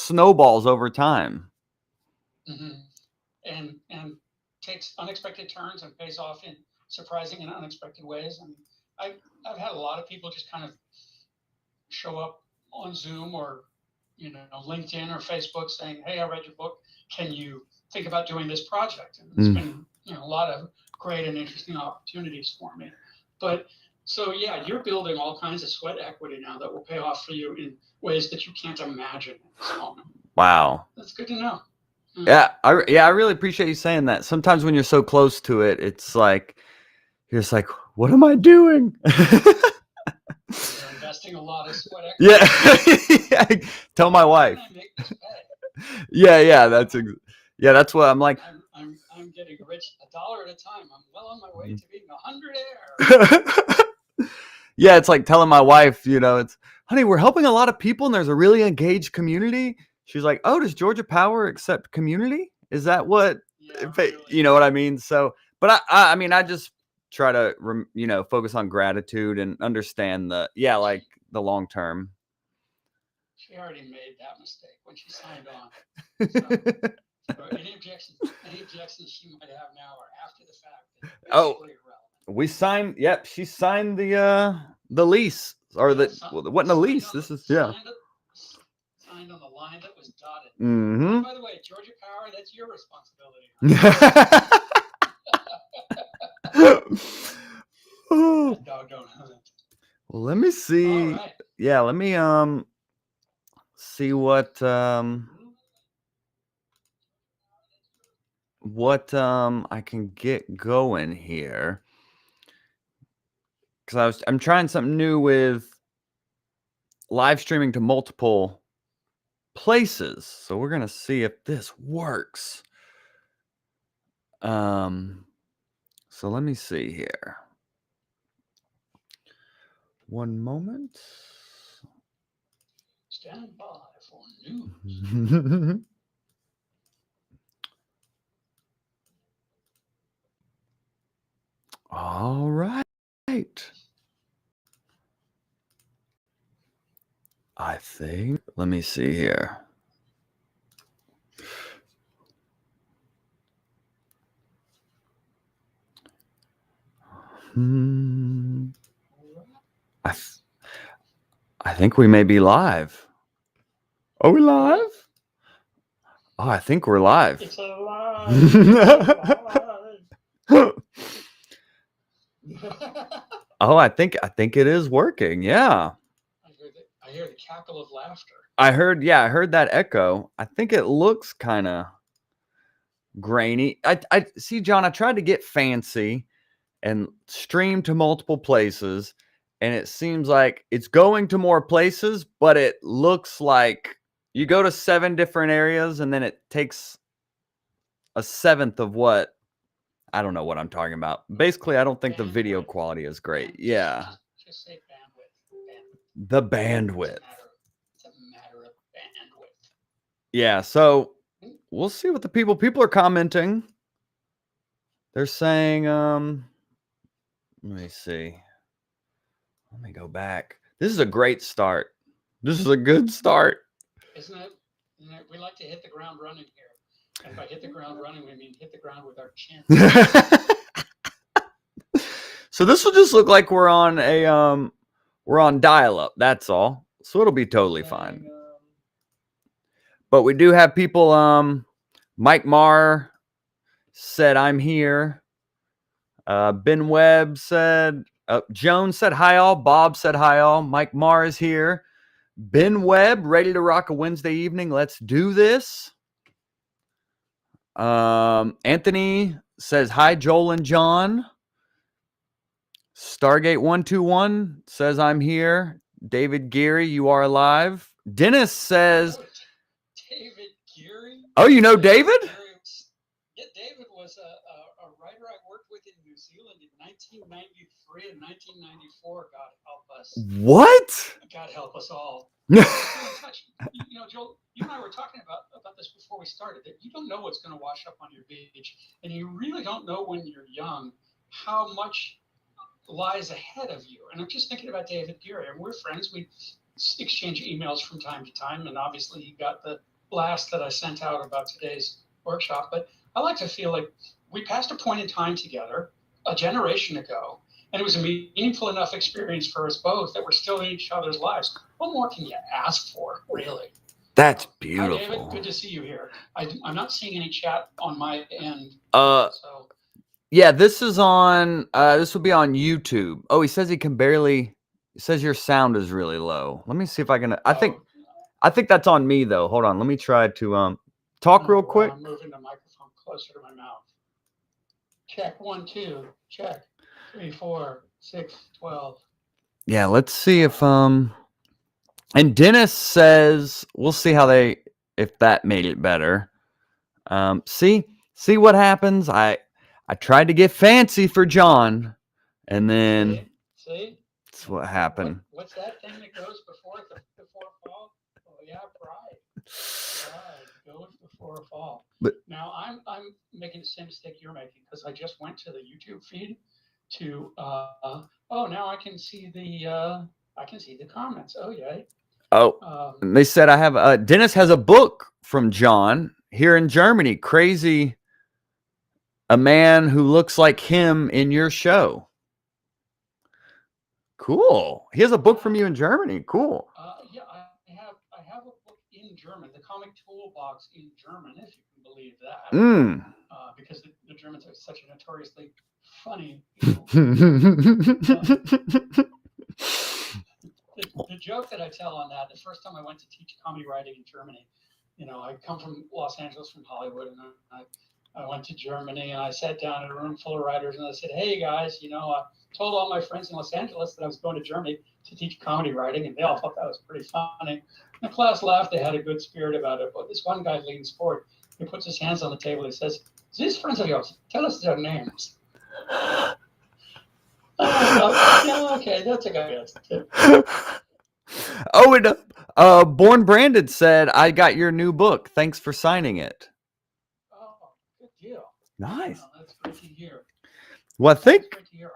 snowballs over time. Hmm. And takes unexpected turns and pays off in surprising and unexpected ways. I mean, I've had a lot of people just kind of show up on Zoom or LinkedIn or Facebook saying, "Hey, I read your book. Can you think about doing this project?" And it's Mm. been a lot of great and interesting opportunities for me. But so yeah, you're building all kinds of sweat equity now that will pay off for you in ways that you can't imagine at this moment. Wow. That's good to know. Yeah, I really appreciate you saying that. Sometimes when you're so close to it, it's like you're just like, what am I doing? You're investing a lot of sweat Yeah. equity. Yeah. Tell my How wife. can I make this pay? Yeah, that's what I'm like. I'm getting rich $1 at a time. I'm well on my way to being 100 heir. Yeah, it's like telling my wife, it's, honey, we're helping a lot of people and there's a really engaged community. She's like, oh, does Georgia Power accept community? Is that what, Yeah, you really. know what I mean? So, but I mean, I just try to, focus on gratitude and understand like the long term. She already made that mistake when she signed on. So any objections she might have now are after the fact and Oh, basically irrelevant. we signed. Yep, she signed the lease or Yeah, it wasn't a lease. This is signed on the line that was dotted. Mm-hmm. Oh, by the way, Georgia Power, that's your responsibility. Oh. That dog don't hunt. Well, let me see. All right. Yeah, let me see what I can get going here. Cuz I'm trying something new with live streaming to multiple places. So we're going to see if this works. So let me see here. One moment. Stand by for news. All right. I think, let me see here. I think we may be live. Are we live? Oh, I think we're live. It's alive. Oh, I think it is working. Yeah. I hear the cackle of laughter. I heard that echo. I think it looks kind of grainy. I see, John, I tried to get fancy and stream to multiple places, and it seems like it's going to more places, but it looks like you go to 7 different areas and then it takes a seventh of what, I don't know what I'm talking about. Basically, I don't think the video quality is great. Yeah. Just say bandwidth. The bandwidth. It's a matter of bandwidth. Yeah, so we'll see what the people are commenting. They're saying, let me see. Let me go back. This is a great start. This is a good start. Isn't it? We like to hit the ground running here. And by hit the ground running, we mean hit the ground with our chin. So this will just look like we're on dial-up. That's all. So it'll be totally fine. But we do have people. Mike Marr said, "I'm here." Ben Webb said. Jones said, "Hi all." Bob said, "Hi all." Mike Marr is here. Ben Webb, ready to rock a Wednesday evening. Let's do this. Anthony says, "Hi, Joel and John." Stargate 121 says, "I'm here." David Geary, you are alive. Dennis says, David Geary? Oh, you know David? Yeah, David was a writer I worked with in New Zealand in 1993 and 1994. God help us. What? God help us all. Joel, you and I were talking about this before we started, that you don't know what's going to wash up on your beach, and you really don't know when you're young how much lies ahead of you. And I'm just thinking about David Geary, and we're friends. We exchange emails from time to time, and obviously he got the blast that I sent out about today's workshop, but I like to feel like we passed a point in time together a generation ago, and it was a meaningful enough experience for us both that we're still in each other's lives. What more can you ask for, really? That's Hi, David. beautiful. Good to see you here. I'm not seeing any chat on my end. So yeah, this is on. This will be on YouTube. Oh, he says he can barely. He says your sound is really low. Let me see if I can. I think that's on me though. Hold on. Let me try to talk real quick. I'm moving the microphone closer to my mouth. Check 1 2. Check 3 4 6 12. Yeah, let's see if and Dennis says we'll see how if that made it better. See what happens. I tried to get fancy for John, and then see? That's what happened. What's that thing that goes before fall? Oh yeah, pride. Pride goes before a fall. But now I'm making the same mistake you're making, because I just went to the YouTube feed to now I can see the comments. Oh yay. Oh, they said I have Dennis has a book from John here in Germany. Crazy, a man who looks like him in your show. Cool. He has a book from you in Germany. Cool. Yeah, I have a book in German, the Comic Toolbox in German, if you can believe that. Because the Germans are such a notoriously funny people. The joke that I tell on that, the first time I went to teach comedy writing in Germany, I come from Los Angeles, from Hollywood, and I went to Germany, and I sat down in a room full of writers, and I said, hey guys, I told all my friends in Los Angeles that I was going to Germany to teach comedy writing, and they all thought that was pretty funny. And the class laughed. They had a good spirit about it. But this one guy leans forward. He puts his hands on the table. He says, these friends of yours, tell us their names. Yeah, okay, that's a good guess. Oh, and Born Branded said, I got your new book. Thanks for signing it. Oh, good deal. Nice. Oh, that's great to hear. Well, I think.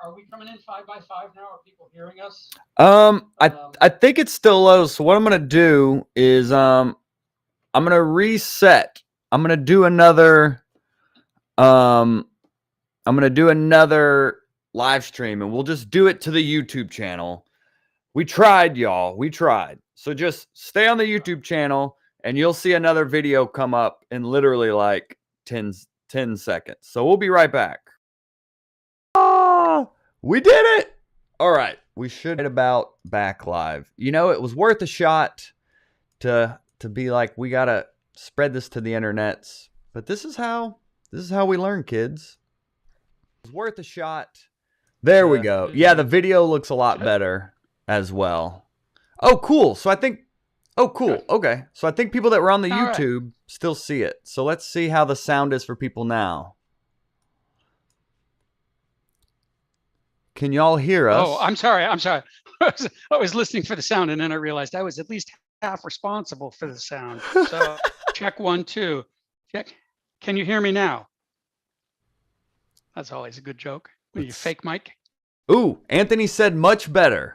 Are we coming in 5x5 now? Are people hearing us? I think it's still low. So what I'm gonna do is I'm gonna reset. I'm gonna do another live stream, and we'll just do it to the YouTube channel. We tried, y'all. We tried. So just stay on the YouTube channel, and you'll see another video come up in literally like 10 seconds. So we'll be right back. We did it. All right. We should about back live. It was worth a shot to be like, we got to spread this to the internets. But this is how we learn, kids. It's worth a shot. There we go. Yeah, the video looks a lot better as well. Oh, cool. So I think Okay. So I think people that were on the YouTube still see it. So let's see how the sound is for people now. Can y'all hear us? Oh, I'm sorry. I was listening for the sound, and then I realized I was at least half responsible for the sound. So check 1 2. Check. Can you hear me now? That's always a good joke. You fake mic. Ooh, Anthony said much better.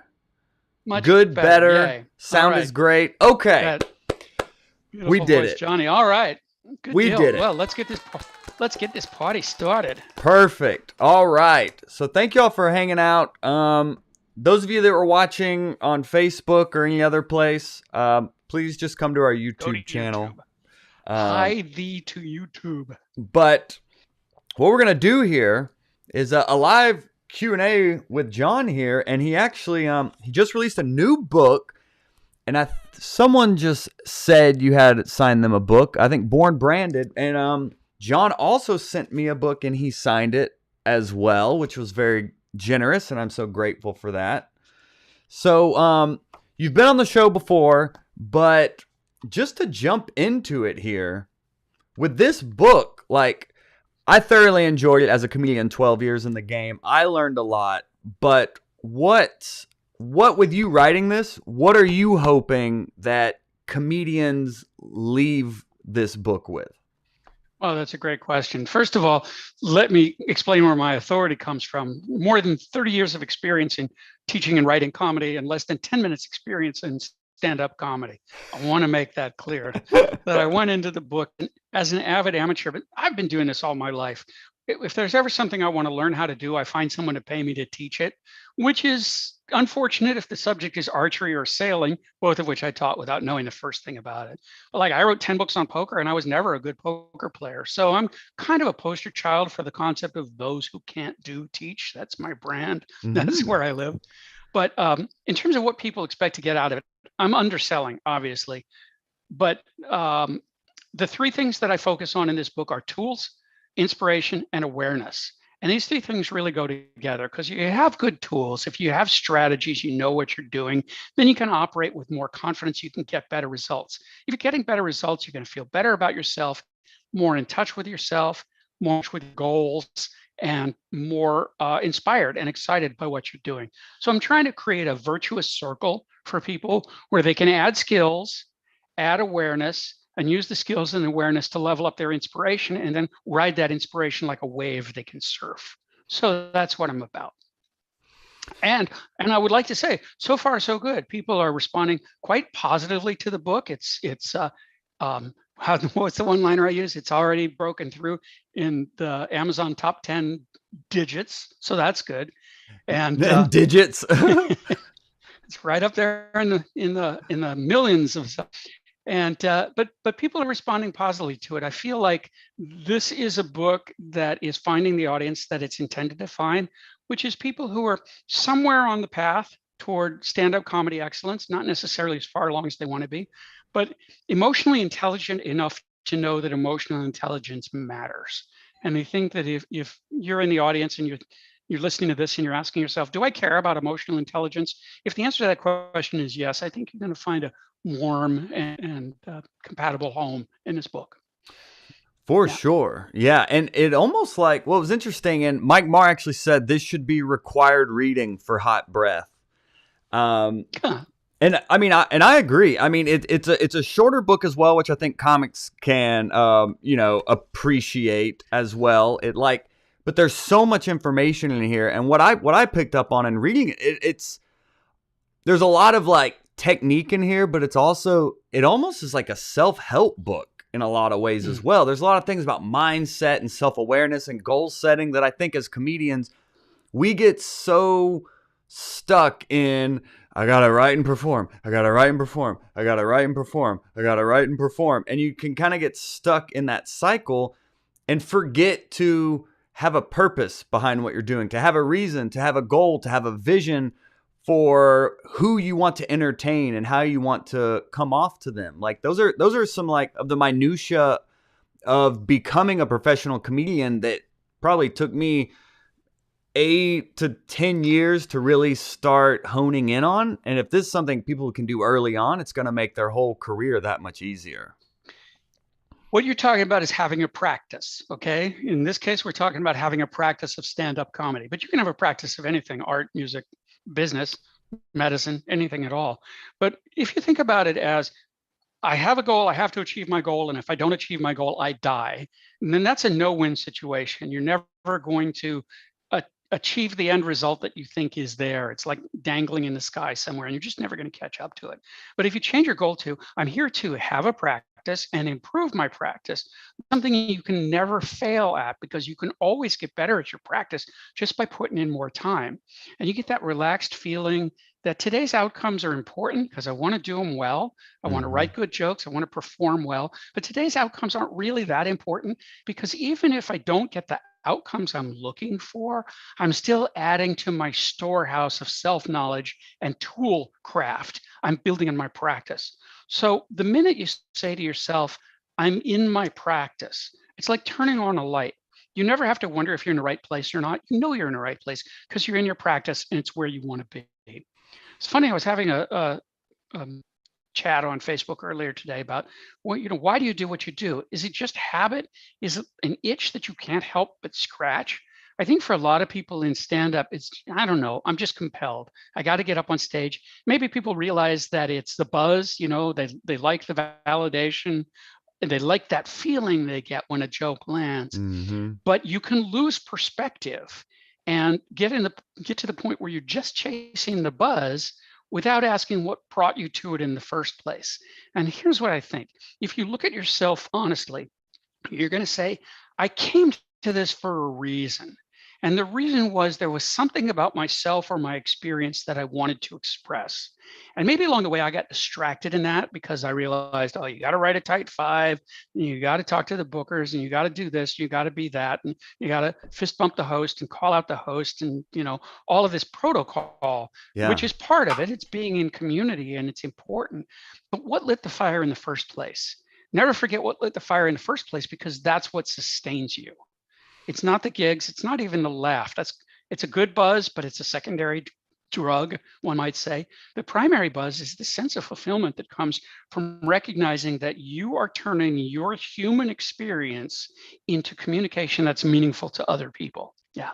Much good, better. Yay. Sound is great. Okay. We did voice, it. Johnny. All right. Good we deal. did it. Well, let's get this party started. Perfect. All right. So thank y'all for hanging out. Those of you that were watching on Facebook or any other place, please just come to our YouTube channel. Hi thee to YouTube. But what we're gonna do here is a live Q&A with John here, and he actually he just released a new book, and someone just said you had signed them a book. I think Born Branded, and John also sent me a book, and he signed it as well, which was very generous, and I'm so grateful for that. So you've been on the show before, but just to jump into it here with this book, like, I thoroughly enjoyed it as a comedian. 12 years in the game, I learned a lot. But what with you writing this, what are you hoping that comedians leave this book with? Well, that's a great question. First of all, let me explain where my authority comes from. More than 30 years of experience in teaching and writing comedy, and less than 10 minutes experience in stand-up comedy. I want to make that clear that I went into the book as an avid amateur, but I've been doing this all my life. If there's ever something I want to learn how to do, I find someone to pay me to teach it, which is unfortunate if the subject is archery or sailing, both of which I taught without knowing the first thing about it. But like I wrote 10 books on poker and I was never a good poker player. So I'm kind of a poster child for the concept of those who can't do teach. That's my brand. That's where I live. But in terms of what people expect to get out of it, I'm underselling, obviously. But the three things that I focus on in this book are tools, inspiration, and awareness. And these three things really go together because you have good tools. If you have strategies, you know what you're doing, then you can operate with more confidence. You can get better results. If you're getting better results, you're going to feel better about yourself, more in touch with yourself, more with your goals, and more inspired and excited by what you're doing. So I'm trying to create a virtuous circle for people where they can add skills, add awareness, and use the skills and awareness to level up their inspiration and then ride that inspiration like a wave they can surf. So that's what I'm about. And I would like to say, so far so good. People are responding quite positively to the book. What's the one-liner I use? It's already broken through in the Amazon top 10 digits, so that's good. And digits, it's right up there in the millions of stuff. And but people are responding positively to it. I feel like this is a book that is finding the audience that it's intended to find, which is people who are somewhere on the path toward stand-up comedy excellence, not necessarily as far along as they want to be, but emotionally intelligent enough to know that emotional intelligence matters. And they think that if you're in the audience and you're listening to this and you're asking yourself, do I care about emotional intelligence? If the answer to that question is yes, I think you're going to find a warm and compatible home in this book. For sure. Yeah. And it almost like what was interesting, and Mike Marr actually said this should be required reading for hot breath. And I mean, I agree. I mean, it's a shorter book as well, which I think comics can, appreciate as well. But there's so much information in here. And what I picked up on in reading it, there's a lot of like technique in here, but it almost is like a self-help book in a lot of ways as well. There's a lot of things about mindset and self-awareness and goal setting that I think as comedians, we get so stuck in, I got to write and perform. I got to write and perform. I got to write and perform. I got to write and perform. And you can kind of get stuck in that cycle and forget to have a purpose behind what you're doing, to have a reason, to have a goal, to have a vision for who you want to entertain and how you want to come off to them. Like those are some like of the minutia of becoming a professional comedian that probably took me 8 to 10 years to really start honing in on. And if this is something people can do early on, it's going to make their whole career that much easier. What you're talking about is having a practice, okay? In this case, we're talking about having a practice of stand-up comedy, but you can have a practice of anything, art, music, business, medicine, anything at all. But if you think about it as, I have a goal, I have to achieve my goal, and if I don't achieve my goal, I die. And then that's a no-win situation. You're never going to achieve the end result that you think is there. It's like dangling in the sky somewhere, and you're just never going to catch up to it. But if you change your goal to, I'm here to have a practice and improve my practice, something you can never fail at because you can always get better at your practice just by putting in more time. And you get that relaxed feeling that today's outcomes are important because I want to do them well. I want to write good jokes. I want to perform well. But today's outcomes aren't really that important because even if I don't get the outcomes I'm looking for, I'm still adding to my storehouse of self-knowledge and tool craft I'm building in my practice. So the minute you say to yourself, I'm in my practice, it's like turning on a light. You never have to wonder if you're in the right place or not. You know you're in the right place because you're in your practice and it's where you want to be. It's funny, I was having a chat on Facebook earlier today about, well, why do you do what you do? Is it just habit? Is it an itch that you can't help but scratch? I think for a lot of people in stand-up, it's, I don't know, I'm just compelled. I got to get up on stage. Maybe people realize that it's the buzz, they like the validation, and they like that feeling they get when a joke lands. But you can lose perspective and get to the point where you're just chasing the buzz, without asking what brought you to it in the first place. And here's what I think. If you look at yourself honestly, you're going to say, I came to this for a reason. And the reason was there was something about myself or my experience that I wanted to express. And maybe along the way, I got distracted in that because I realized, oh, you got to write a tight five, and you got to talk to the bookers, and you got to do this, you got to be that, and you got to fist bump the host and call out the host, and all of this protocol, which Yeah. is part of it. It's being in community and it's important. But what lit the fire in the first place? Never forget what lit the fire in the first place, because that's what sustains you. It's not the gigs. It's not even the laugh. It's a good buzz, but it's a secondary drug, one might say. The primary buzz is the sense of fulfillment that comes from recognizing that you are turning your human experience into communication that's meaningful to other people. Yeah.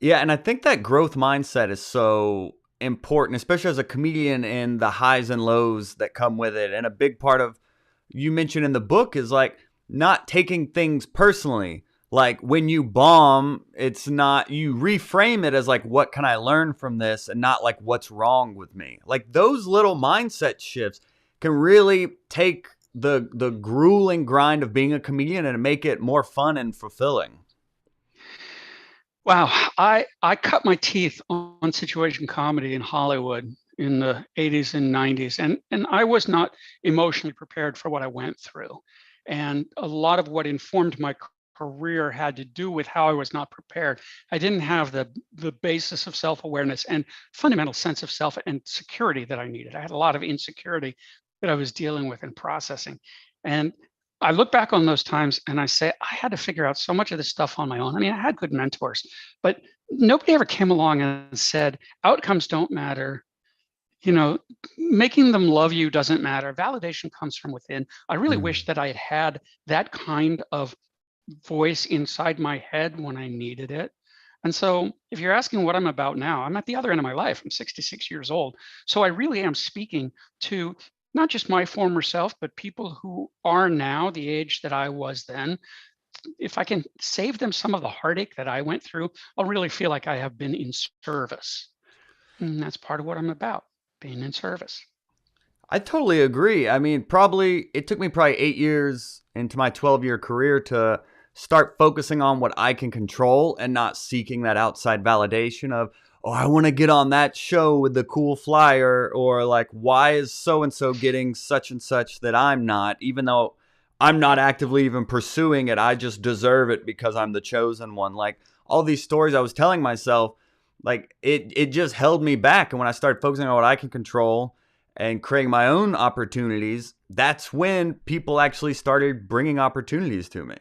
Yeah, and I think that growth mindset is so important, especially as a comedian, and the highs and lows that come with it. And a big part of, you mentioned in the book, is like not taking things personally. Like when you bomb, it's not, you reframe it as like, what can I learn from this? And not like, what's wrong with me? Like those little mindset shifts can really take the grueling grind of being a comedian and make it more fun and fulfilling. Wow. I cut my teeth on situation comedy in Hollywood in the 80s and 90s. And I was not emotionally prepared for what I went through. And a lot of what informed my career had to do with how I was not prepared. I didn't have the basis of self-awareness and fundamental sense of self and security that I needed. I had a lot of insecurity that I was dealing with and processing. And I look back on those times and I say, I had to figure out so much of this stuff on my own. I mean, I had good mentors, but nobody ever came along and said, outcomes don't matter. Making them love you doesn't matter. Validation comes from within. I really wish Mm. that I had had that kind of voice inside my head when I needed it. And so, if you're asking what I'm about now, I'm at the other end of my life. I'm 66 years old. So, I really am speaking to not just my former self, but people who are now the age that I was then. If I can save them some of the heartache that I went through, I'll really feel like I have been in service. And that's part of what I'm about, being in service. I totally agree. I mean, probably it took me probably 8 years into my 12-year career to start focusing on what I can control and not seeking that outside validation of, oh, I want to get on that show with the cool flyer, or like, why is so and so getting such and such that I'm not, even though I'm not actively even pursuing it. I just deserve it because I'm the chosen one. Like all these stories I was telling myself, like it just held me back. And when I started focusing on what I can control and creating my own opportunities, that's when people actually started bringing opportunities to me.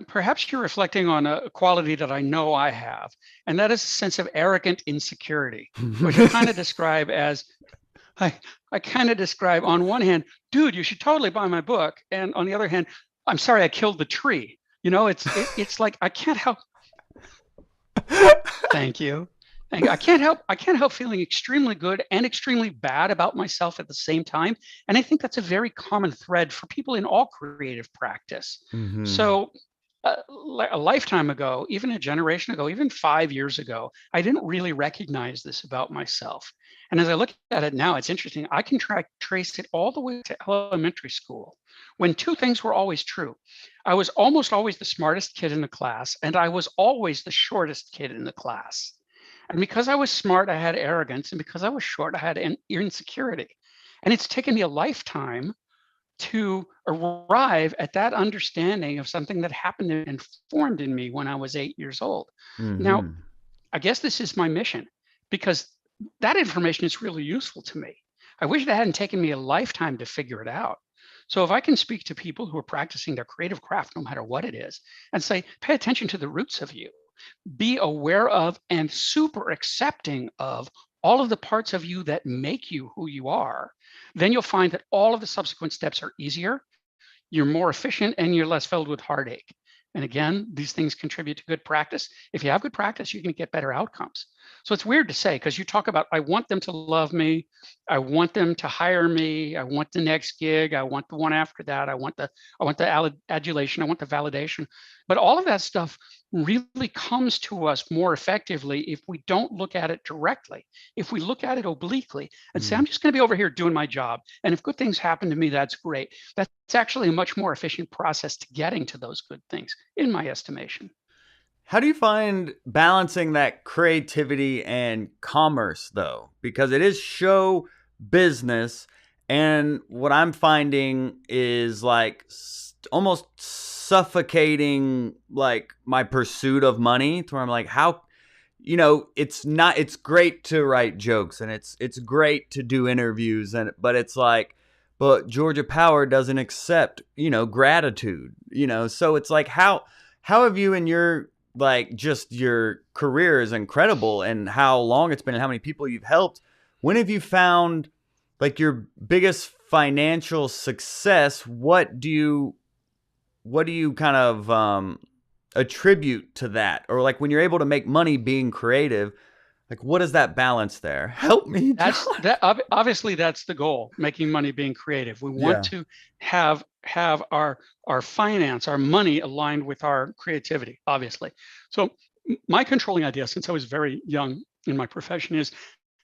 Perhaps you're reflecting on a quality that I know I have, and that is a sense of arrogant insecurity, which I, I kind of describe on one hand, dude, you should totally buy my book, and on the other hand, I'm sorry I killed the tree. It's like I can't help. Thank you. I can't help feeling extremely good and extremely bad about myself at the same time. And I think that's a very common thread for people in all creative practice. Hmm. So a lifetime ago, even a generation ago, even 5 years ago, I didn't really recognize this about myself. And as I look at it now, it's interesting. I can trace it all the way to elementary school, when two things were always true. I was almost always the smartest kid in the class, and I was always the shortest kid in the class. And because I was smart, I had arrogance. And because I was short, I had an insecurity. And it's taken me a lifetime to arrive at that understanding of something that happened and formed in me when I was 8 years old. Now, Hmm. I guess this is my mission, because that information is really useful to me. I wish it hadn't taken me a lifetime to figure it out. So if I can speak to people who are practicing their creative craft, no matter what it is, and say, pay attention to the roots of you, be aware of and super accepting of all of the parts of you that make you who you are, then you'll find that all of the subsequent steps are easier, you're more efficient, and you're less filled with heartache. And again, these things contribute to good practice. If you have good practice, you can get better outcomes. So it's weird to say, because you talk about, I want them to love me, I want them to hire me, I want the next gig, I want the one after that, I want the adulation, I want the validation. But all of that stuff really comes to us more effectively if we don't look at it directly. If we look at it obliquely and say, Mm. I'm just going to be over here doing my job. And if good things happen to me, that's great. That's actually a much more efficient process to getting to those good things, in my estimation. How do you find balancing that creativity and commerce though? Because it is show business. And what I'm finding is like almost suffocating like my pursuit of money to where I'm like, how, it's great to write jokes and it's great to do interviews but it's like, but Georgia Power doesn't accept, gratitude, so it's like how have you in your like just your career is incredible and how long it's been and how many people you've helped. When have you found like your biggest financial success? What do you kind of attribute to that? Or like when you're able to make money being creative, like what is that balance there? Help me, John. Obviously that's the goal, making money being creative. We want Yeah. to have our finance, our money aligned with our creativity, obviously. So my controlling idea since I was very young in my profession is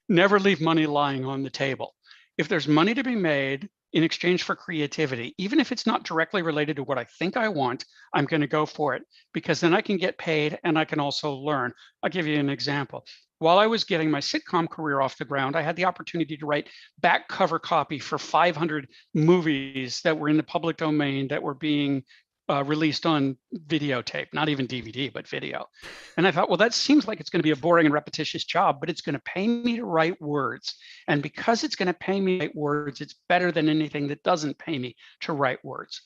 never leave money lying on the table. If there's money to be made in exchange for creativity, even if it's not directly related to what I think I want, I'm going to go for it because then I can get paid and I can also learn. I'll give you an example. While I was getting my sitcom career off the ground, I had the opportunity to write back cover copy for 500 movies that were in the public domain that were being released on videotape, not even DVD, but video. And I thought, well, that seems like it's going to be a boring and repetitious job, but it's going to pay me to write words. And because it's going to pay me to write words, it's better than anything that doesn't pay me to write words.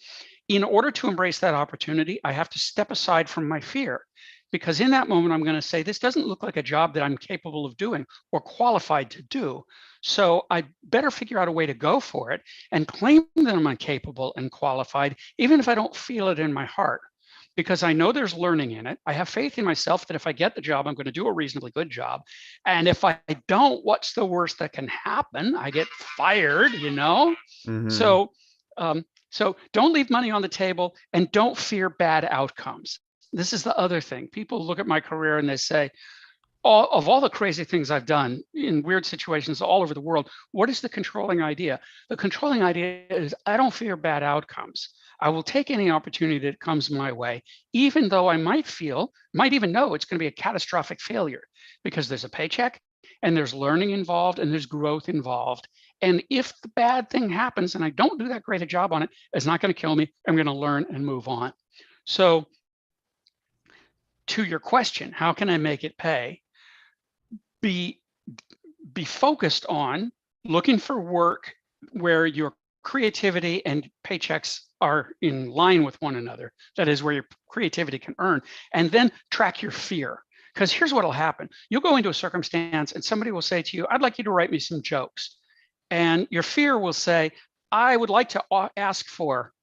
In order to embrace that opportunity, I have to step aside from my fear. Because in that moment, I'm going to say, this doesn't look like a job that I'm capable of doing or qualified to do. So I better figure out a way to go for it and claim that I'm capable and qualified, even if I don't feel it in my heart, because I know there's learning in it. I have faith in myself that if I get the job, I'm going to do a reasonably good job. And if I don't, what's the worst that can happen? I get fired, Mm-hmm. So, so don't leave money on the table and don't fear bad outcomes. This is the other thing. People look at my career and they say, all the crazy things I've done in weird situations all over the world, what is the controlling idea? The controlling idea is I don't fear bad outcomes. I will take any opportunity that comes my way, even though I might even know it's going to be a catastrophic failure because there's a paycheck and there's learning involved and there's growth involved. And if the bad thing happens and I don't do that great a job on it, it's not going to kill me. I'm going to learn and move on. So to your question, how can I make it pay? Be be focused on looking for work where your creativity and paychecks are in line with one another. That is where your creativity can earn. And then track your fear. Because here's what will happen. You'll go into a circumstance and somebody will say to you, I'd like you to write me some jokes. And your fear will say, I would like to ask for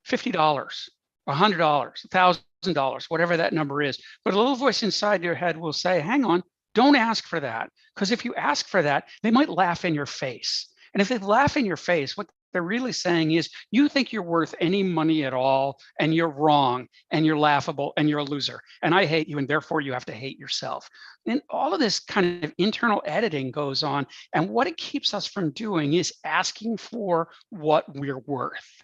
$50, $100, $1,000, whatever that number is. But a little voice inside your head will say, hang on, don't ask for that. Because if you ask for that, they might laugh in your face. And if they laugh in your face, what they're really saying is, you think you're worth any money at all, and you're wrong, and you're laughable, and you're a loser. And I hate you, and therefore you have to hate yourself. And all of this kind of internal editing goes on. And what it keeps us from doing is asking for what we're worth.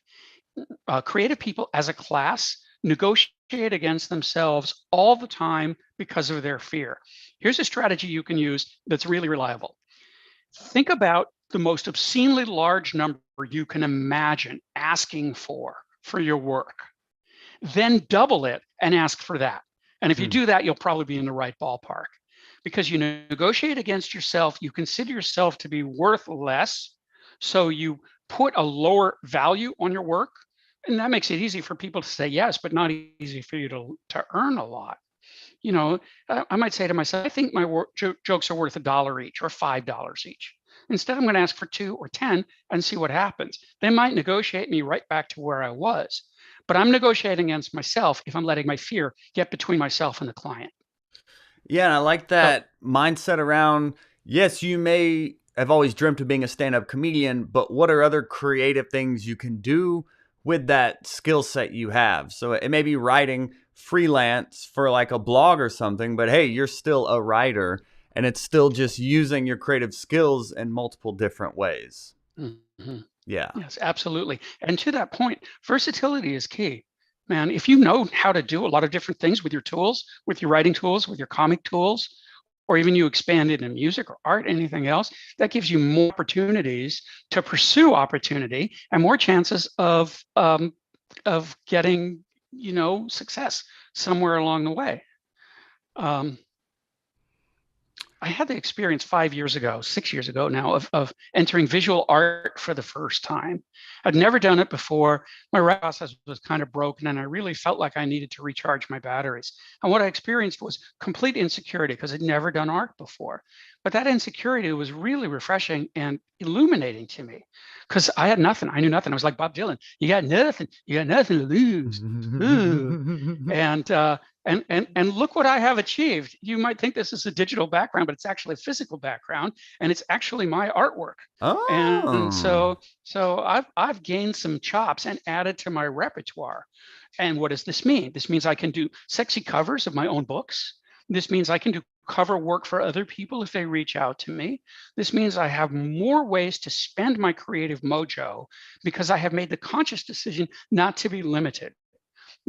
Creative people as a class negotiate against themselves all the time because of their fear. Here's a strategy you can use that's really reliable. Think about the most obscenely large number you can imagine asking for your work. Then double it and ask for that. And if you do that, you'll probably be in the right ballpark. Because you negotiate against yourself, you consider yourself to be worth less, so you put a lower value on your work. And that makes it easy for people to say yes, but not easy for you to earn a lot. I might say to myself, I think my jokes are worth $1 each or $5 each. Instead, I'm going to ask for 2 or 10 and see what happens. They might negotiate me right back to where I was, but I'm negotiating against myself if I'm letting my fear get between myself and the client. Yeah, and I like So that mindset around, yes, you may have always dreamt of being a stand-up comedian, but what are other creative things you can do with that skill set you have. So it may be writing freelance for like a blog or something, but hey, you're still a writer and it's still just using your creative skills in multiple different ways. Mm-hmm. Yeah. Yes, absolutely. And to that point, versatility is key. Man, if you know how to do a lot of different things with your tools, with your writing tools, with your comic tools, or even you expand it in music or art, anything else, that gives you more opportunities to pursue opportunity and more chances of getting, success somewhere along the way. I had the experience 5 years ago, 6 years ago now, of entering visual art for the first time. I'd never done it before. My writing process was kind of broken, and I really felt like I needed to recharge my batteries. And what I experienced was complete insecurity because I'd never done art before. But that insecurity was really refreshing and illuminating to me because I had nothing. I knew nothing. I was like Bob Dylan. You got nothing. You got nothing to lose. Ooh. And look what I have achieved. You might think this is a digital background, but it's actually a physical background, and it's actually my artwork. And Oh. so I've gained some chops and added to my repertoire. And what does this mean? This means I can do sexy covers of my own books. This means I can do cover work for other people if they reach out to me. This means I have more ways to spend my creative mojo because I have made the conscious decision not to be limited.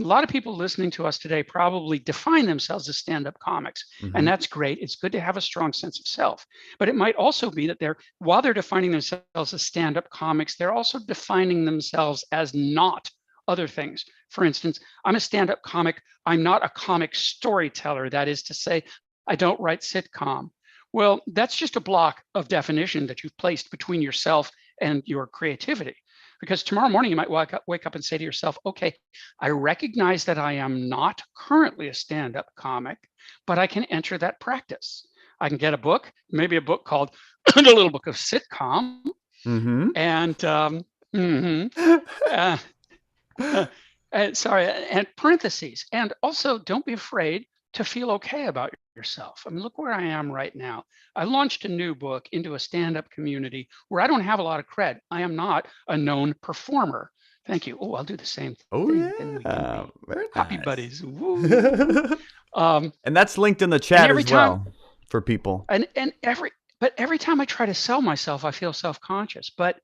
A lot of people listening to us today probably define themselves as stand-up comics, and that's great. It's good to have a strong sense of self, but it might also be that while they're defining themselves as stand-up comics, they're also defining themselves as not other things. For instance, I'm a stand-up comic. I'm not a comic storyteller. That is to say, I don't write sitcom. Well, that's just a block of definition that you've placed between yourself and your creativity. Because tomorrow morning you might wake up and say to yourself, okay, I recognize that I am not currently a stand-up comic, but I can enter that practice. I can get a book, maybe a book called The Little Book of Sitcom, and and parentheses. And also, don't be afraid to feel okay about yourself. I mean, look where I am right now. I launched a new book into a stand-up community where I don't have a lot of cred. I am not a known performer. Thank you. Oh, I'll do the same Oh thing. Then we can yeah. be Very copy nice. buddies. Woo. And that's linked in the And chat every as time, well for people. every time I try to sell myself, I feel self-conscious. But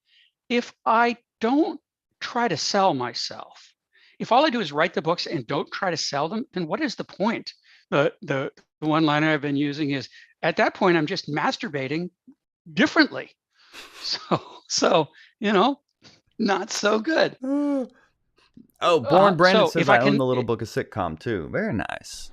if I don't try to sell myself, if all I do is write the books and don't try to sell them, then what is the point? The one liner I've been using is, at that point, I'm just masturbating differently. So not so good. Oh, Born Brandon So says if I I own can, the Little Book of Sitcom too. Very nice.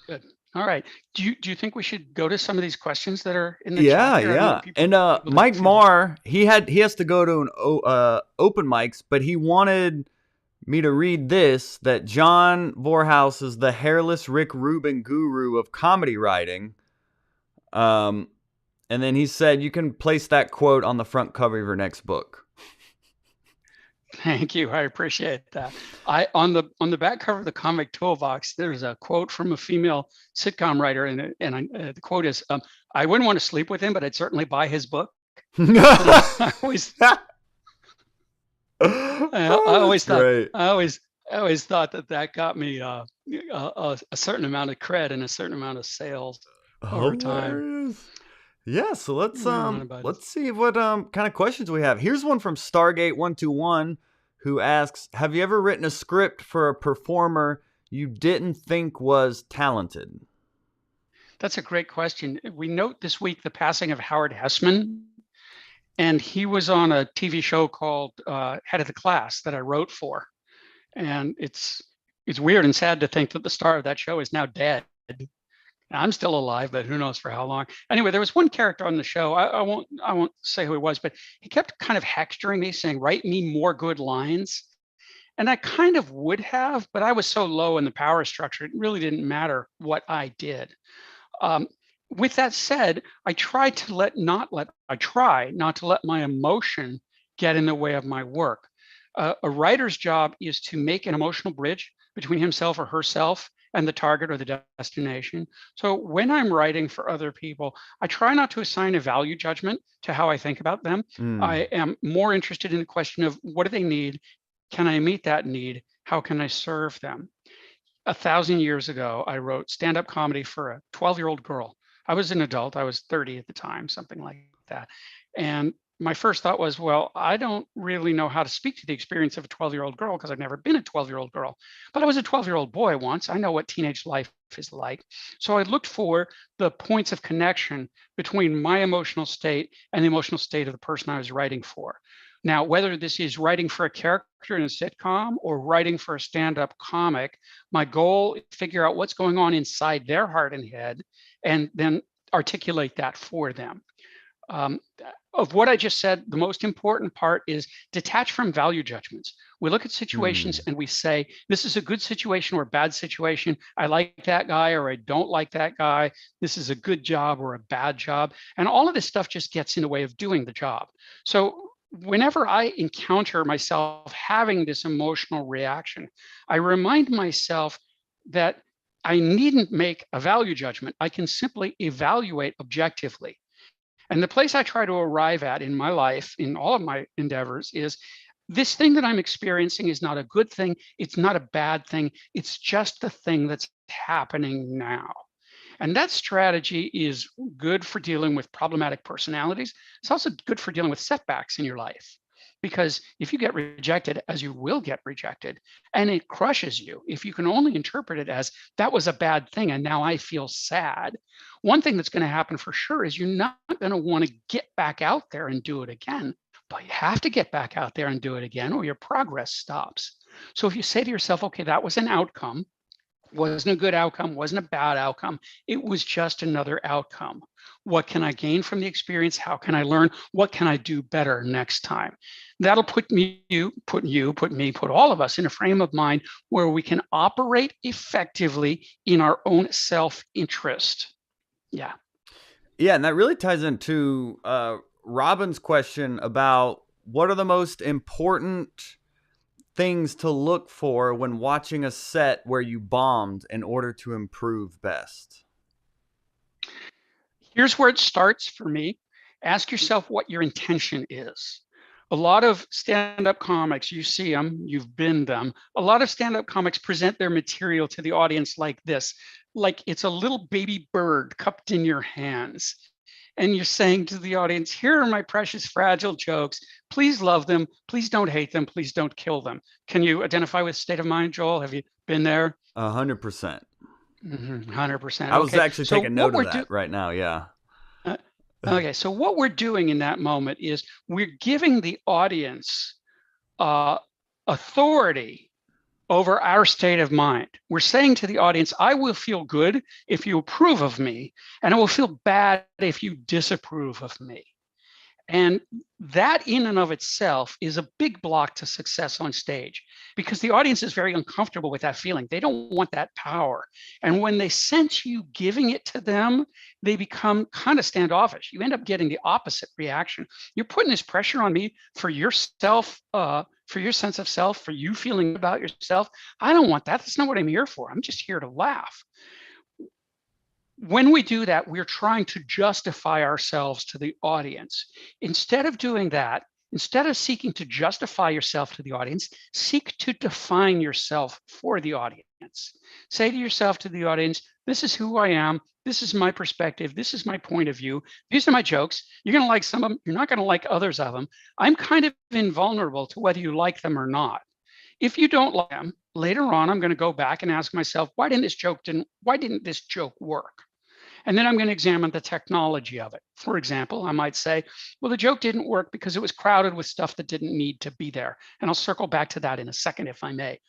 good. All right. Do you think we should go to some of these questions that are in the chat Yeah, here? I don't know yeah. if people And are able to Mike feel. Marr, he has to go to an open mics, but he wanted me to read this, that John Vorhaus is the hairless Rick Rubin guru of comedy writing. And then he said you can place that quote on the front cover of your next book. Thank you. I appreciate that. On the back cover of the comic toolbox, there's a quote from a female sitcom writer, and the quote is, "I wouldn't want to sleep with him, but I'd certainly buy his book." I always, I Oh, always that's thought, great. I always thought that got me a certain amount of cred and a certain amount of sales over time. Hilarious. Yeah, so Right on about it. let's see what kind of questions we have. Here's one from Stargate121 who asks, "Have you ever written a script for a performer you didn't think was talented?" That's a great question. We note this week the passing of Howard Hessman, and he was on a TV show called Head of the Class that I wrote for. And it's weird and sad to think that the star of that show is now dead. I'm still alive, but who knows for how long. Anyway, there was one character on the show. I won't say who it was, but he kept kind of hectoring me, saying, "Write me more good lines." And I kind of would have, but I was so low in the power structure, it really didn't matter what I did. With that said, I try not to let my emotion get in the way of my work. A writer's job is to make an emotional bridge between himself or herself and the target or the destination. So when I'm writing for other people, I try not to assign a value judgment to how I think about them. I am more interested in the question of what do they need Can I meet that need? How can I serve them? 1,000 years ago, I wrote stand-up comedy for a 12-year-old girl. I was an adult. I was 30 at the time, something like that. And my first thought was, well, I don't really know how to speak to the experience of a 12-year-old girl because I've never been a 12-year-old girl. But I was a 12-year-old boy once. I know what teenage life is like. So I looked for the points of connection between my emotional state and the emotional state of the person I was writing for. Now, whether this is writing for a character in a sitcom or writing for a stand-up comic, my goal is to figure out what's going on inside their heart and head and then articulate that for them. Um, of what I just said, the most important part is detach from value judgments. We look at situations and we say, this is a good situation or a bad situation. I like that guy or I don't like that guy. This is a good job or a bad job. And all of this stuff just gets in the way of doing the job. So whenever I encounter myself having this emotional reaction, I remind myself that I needn't make a value judgment. I can simply evaluate objectively. And the place I try to arrive at in my life, in all of my endeavors, is this thing that I'm experiencing is not a good thing. It's not a bad thing. It's just the thing that's happening now. And that strategy is good for dealing with problematic personalities. It's also good for dealing with setbacks in your life. Because if you get rejected, as you will get rejected, and it crushes you, if you can only interpret it as that was a bad thing and now I feel sad, one thing that's going to happen for sure is you're not going to want to get back out there and do it again. But you have to get back out there and do it again or your progress stops. So if you say to yourself, okay, that was an outcome, wasn't a good outcome, wasn't a bad outcome. It was just another outcome. What can I gain from the experience? How can I learn? What can I do better next time? That'll put me, put all of us in a frame of mind where we can operate effectively in our own self-interest. Yeah. Yeah, and that really ties into Robin's question about what are the most important things to look for when watching a set where you bombed in order to improve best. Here's where it starts for me. Ask yourself what your intention is. A lot of stand-up comics, you see them, you've been them. A lot of stand-up comics present their material to the audience like this, like it's a little baby bird cupped in your hands. And you're saying to the audience, here are my precious fragile jokes. Please love them. Please don't hate them. Please don't kill them. Can you identify with state of mind, Joel? Have you been there? 100%. 100%. I was Okay. actually So taking what note of we're that right now. Yeah. okay. So what we're doing in that moment is we're giving the audience authority over our state of mind. We're saying to the audience, I will feel good if you approve of me, and I will feel bad if you disapprove of me. And that in and of itself is a big block to success on stage because the audience is very uncomfortable with that feeling. They don't want that power. And when they sense you giving it to them, they become kind of standoffish. You end up getting the opposite reaction. You're putting this pressure on me for yourself, for your sense of self, for you feeling about yourself. I don't want that. That's not what I'm here for. I'm just here to laugh. When we do that, we're trying to justify ourselves to the audience. Instead of doing that, instead of seeking to justify yourself to the audience, seek to define yourself for the audience. Say to yourself, to the audience, this is who I am. This is my perspective. This is my point of view. These are my jokes. You're going to like some of them. You're not going to like others of them. I'm kind of invulnerable to whether you like them or not. If you don't like them, later on, I'm going to go back and ask myself, why didn't this joke work? And then I'm going to examine the technology of it. For example, I might say, well, the joke didn't work because it was crowded with stuff that didn't need to be there. And I'll circle back to that in a second, if I may.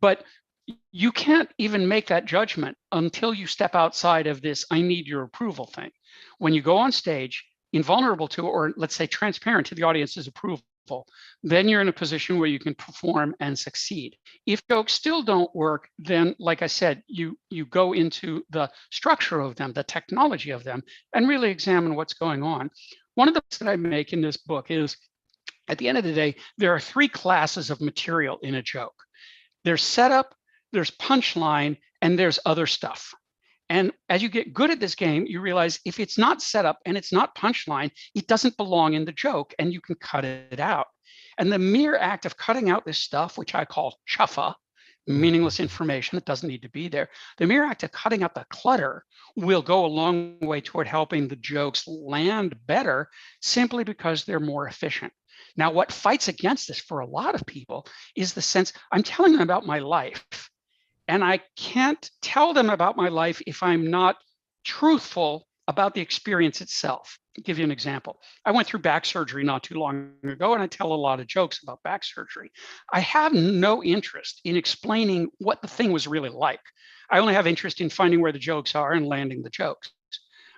But you can't even make that judgment until you step outside of this, I need your approval thing. When you go on stage, invulnerable to, or let's say transparent to the audience's approval, then you're in a position where you can perform and succeed. If jokes still don't work, then like I said, you go into the structure of them, the technology of them, and really examine what's going on. One of the things that I make in this book is, at the end of the day, there are three classes of material in a joke. There's setup, there's punchline, and there's other stuff. And as you get good at this game, you realize if it's not setup and it's not punchline, it doesn't belong in the joke and you can cut it out. And the mere act of cutting out this stuff, which I call chuffa, meaningless information that doesn't need to be there, the mere act of cutting out the clutter will go a long way toward helping the jokes land better simply because they're more efficient. Now, what fights against this for a lot of people is the sense I'm telling them about my life, and I can't tell them about my life if I'm not truthful about the experience itself. I'll give you an example. I went through back surgery not too long ago, and I tell a lot of jokes about back surgery. I have no interest in explaining what the thing was really like. I only have interest in finding where the jokes are and landing the jokes.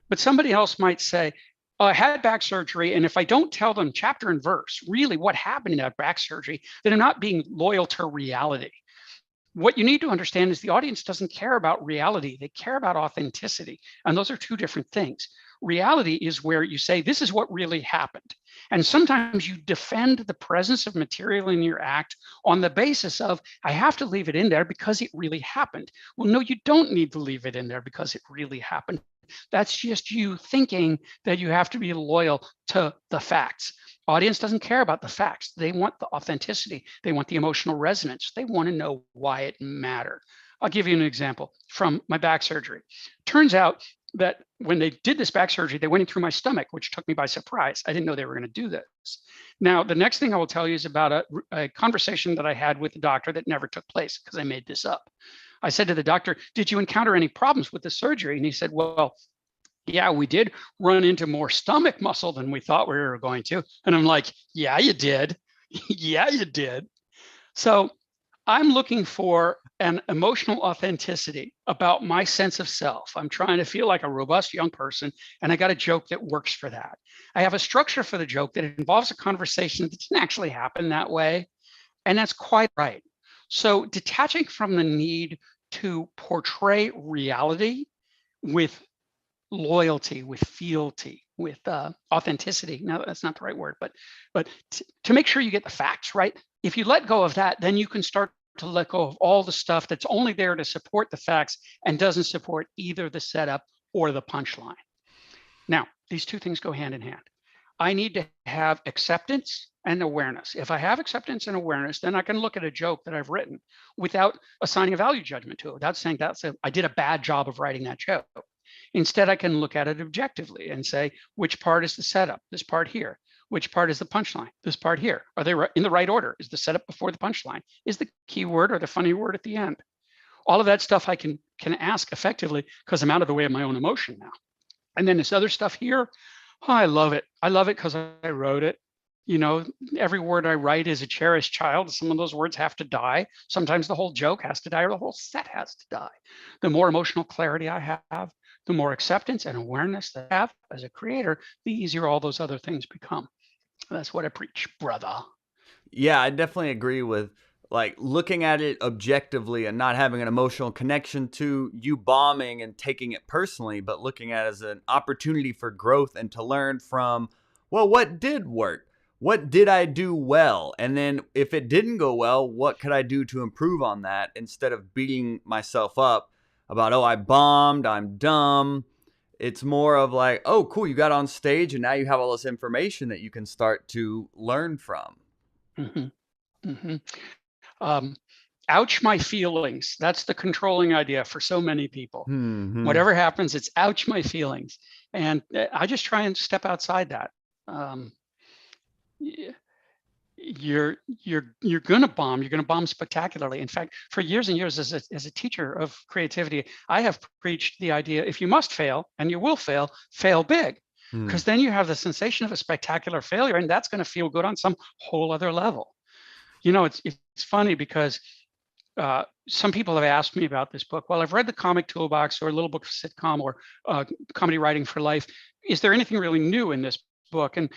But somebody else might say, "Oh, I had back surgery, and if I don't tell them chapter and verse, really what happened in that back surgery, then I'm not being loyal to reality." What you need to understand is the audience doesn't care about reality, they care about authenticity. And those are two different things. Reality is where you say, this is what really happened. And sometimes you defend the presence of material in your act on the basis of, I have to leave it in there because it really happened. Well, no, you don't need to leave it in there because it really happened. That's just you thinking that you have to be loyal to the facts. Audience doesn't care about the facts. They want the authenticity. They want the emotional resonance. They want to know why it mattered. I'll give you an example from my back surgery. Turns out that when they did this back surgery, they went in through my stomach, which took me by surprise. I didn't know they were going to do this. Now, the next thing I will tell you is about a conversation that I had with the doctor that never took place because I made this up. I said to the doctor, "Did you encounter any problems with the surgery?" And he said, "Well, yeah, we did run into more stomach muscle than we thought we were going to." And I'm like, "Yeah, you did." "Yeah, you did." So I'm looking for an emotional authenticity about my sense of self. I'm trying to feel like a robust young person, and I got a joke that works for that. I have a structure for the joke that involves a conversation that didn't actually happen that way, and that's quite right. So detaching from the need to portray reality with loyalty, with fealty, with authenticity. No, that's not the right word, but to make sure you get the facts right. If you let go of that, then you can start to let go of all the stuff that's only there to support the facts and doesn't support either the setup or the punchline. Now, these two things go hand in hand. I need to have acceptance and awareness. If I have acceptance and awareness, then I can look at a joke that I've written without assigning a value judgment to it, without saying I did a bad job of writing that joke. Instead, I can look at it objectively and say, which part is the setup? This part here. Which part is the punchline? This part here. Are they in the right order? Is the setup before the punchline? Is the key word or the funny word at the end? All of that stuff I can ask effectively because I'm out of the way of my own emotion now. And then this other stuff here, oh, I love it. I love it because I wrote it. You know, every word I write is a cherished child. Some of those words have to die. Sometimes the whole joke has to die or the whole set has to die. The more emotional clarity I have, the more acceptance and awareness that I have as a creator, the easier all those other things become. That's what I preach, brother. Yeah, I definitely agree with like looking at it objectively and not having an emotional connection to you bombing and taking it personally, but looking at it as an opportunity for growth and to learn from, well, what did work? What did I do well? And then if it didn't go well, what could I do to improve on that instead of beating myself up about, oh, I bombed, I'm dumb. It's more of like, oh, cool, you got on stage and now you have all this information that you can start to learn from. Mm-hmm. Mm-hmm. Um, ouch my feelings. That's the controlling idea for so many people. Mm-hmm. Whatever happens, it's ouch my feelings. And I just try and step outside that. Um, you're gonna bomb. You're gonna bomb spectacularly. In fact, for years and years as a teacher of creativity, I have preached the idea: if you must fail, and you will fail, fail big, because then you have the sensation of a spectacular failure, and that's going to feel good on some whole other level. You know, it's funny because some people have asked me about this book. Well, I've read the Comic Toolbox or Little Book of Sitcom or Comedy Writing for Life. Is there anything really new in this book? And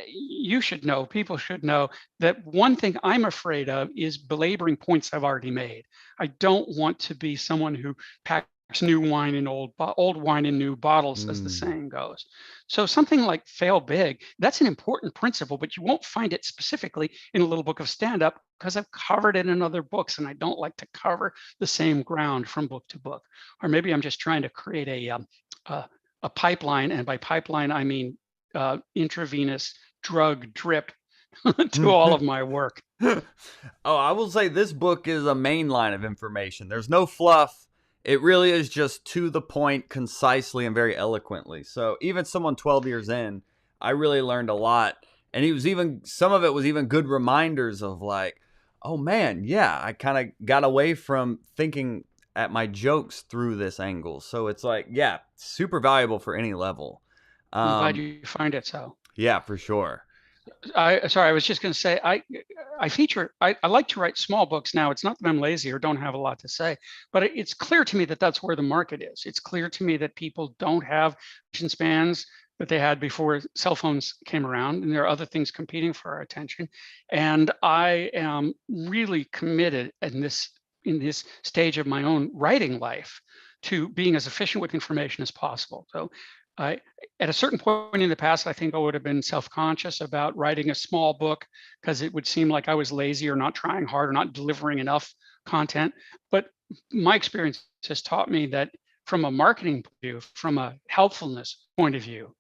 you should know, people should know that one thing I'm afraid of is belaboring points I've already made. I don't want to be someone who packs new wine in old wine in new bottles, as the saying goes. So something like fail big, that's an important principle, but you won't find it specifically in a Little Book of Stand-Up because I've covered it in other books and I don't like to cover the same ground from book to book. Or maybe I'm just trying to create a pipeline, and by pipeline I mean intravenous drug drip to all of my work. Oh, I will say this book is a main line of information. There's no fluff. It really is just to the point, concisely, and very eloquently. So even someone 12 years in, I really learned a lot. And some of it was even good reminders of like, oh man, yeah, I kind of got away from thinking at my jokes through this angle. So it's like, yeah, super valuable for any level. I'm glad you find it so. Yeah, for sure. I was just going to say, I like to write small books now. It's not that I'm lazy or don't have a lot to say, but it's clear to me that that's where the market is. It's clear to me that people don't have attention spans that they had before cell phones came around, and there are other things competing for our attention. And I am really committed in this stage of my own writing life to being as efficient with information as possible. So I, at a certain point in the past, I think I would have been self-conscious about writing a small book because it would seem like I was lazy or not trying hard or not delivering enough content. But my experience has taught me that from a marketing point of view, from a helpfulness point of view,